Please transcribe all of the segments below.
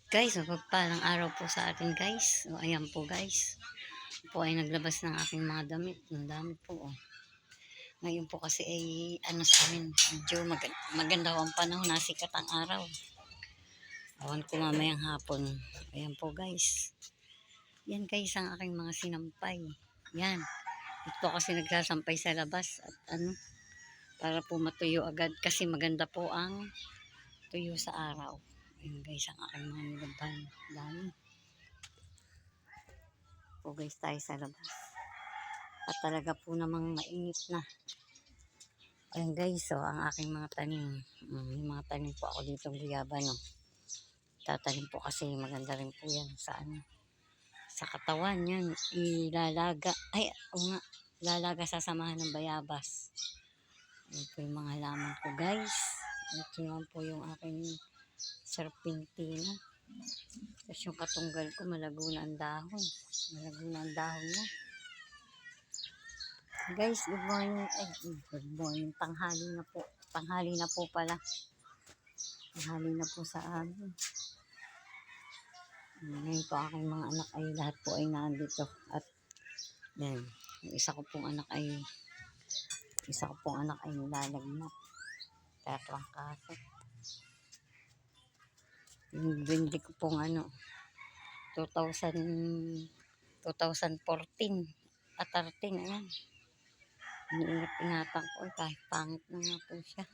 Guys, mapagpalang araw po sa atin guys. O, ayan po guys. Po ay naglabas ng aking mga damit. Ang dami po. Oh. Ngayon po kasi ay ano sa amin, medyo maganda ho ang panahon, nasikat ang araw. Awan ko mamayang hapon. Ayan po guys. Yan guys ang aking mga sinampay. Yan. Ito kasi nagsasampay sa labas at ano, para po matuyo agad kasi maganda po ang tuyo sa araw. Ayun guys ang aking mga nilabhan. Dami. Po guys tayo sa labas. At talaga po namang mainit na. Ayun guys, so ang aking mga tanim. May mga tanim po ako dito guyaba, no. Tatanim po kasi maganda rin po yan sa ano. Sa katawan yan, ilalaga. Ay, o nga, ilalaga sa samahan ng bayabas. Ayun po yung mga halaman ko guys. Ito naman po yung aking serpentina. Tapos yung katunggal ko, malago na ang dahon. Malago na ang dahon niya. Guys, good morning. Ay, good morning. Tanghali na po. Tanghali na po pala. Tanghali na po sa amin. Ngayon po aking mga anak ay lahat po ay nandito. At yan, yung isa ko pong anak ay nilalagnat. Kaya ito ang kaso. Yung bindi ko pong 2014 at 13, ayan. Iniingat-ingatan ko kahit pangit na nga po siya.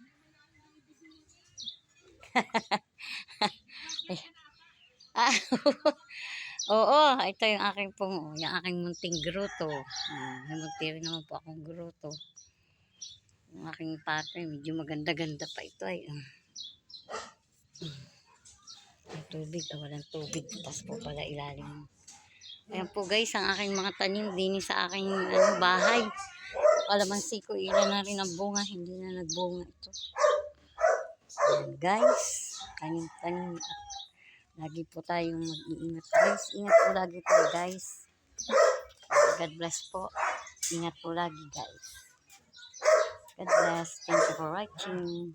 Oo, ito yung aking yung aking munting gruto. May munti rin naman po akong gruto. Yung aking pato, medyo maganda-ganda pa ito ay. Ang tubig, walang tubig. Tapos po pala ilalim. Ayan po guys, ang aking mga tanim din sa aking bahay. Kalamansi ko, ilan na rin ang bunga. Hindi na nagbunga ito. Ayan guys, tanim-tanim. Lagi po tayong mag-iingat guys. Ingat po lagi po guys. God bless po. Ingat po lagi guys. God bless. Thank you for watching.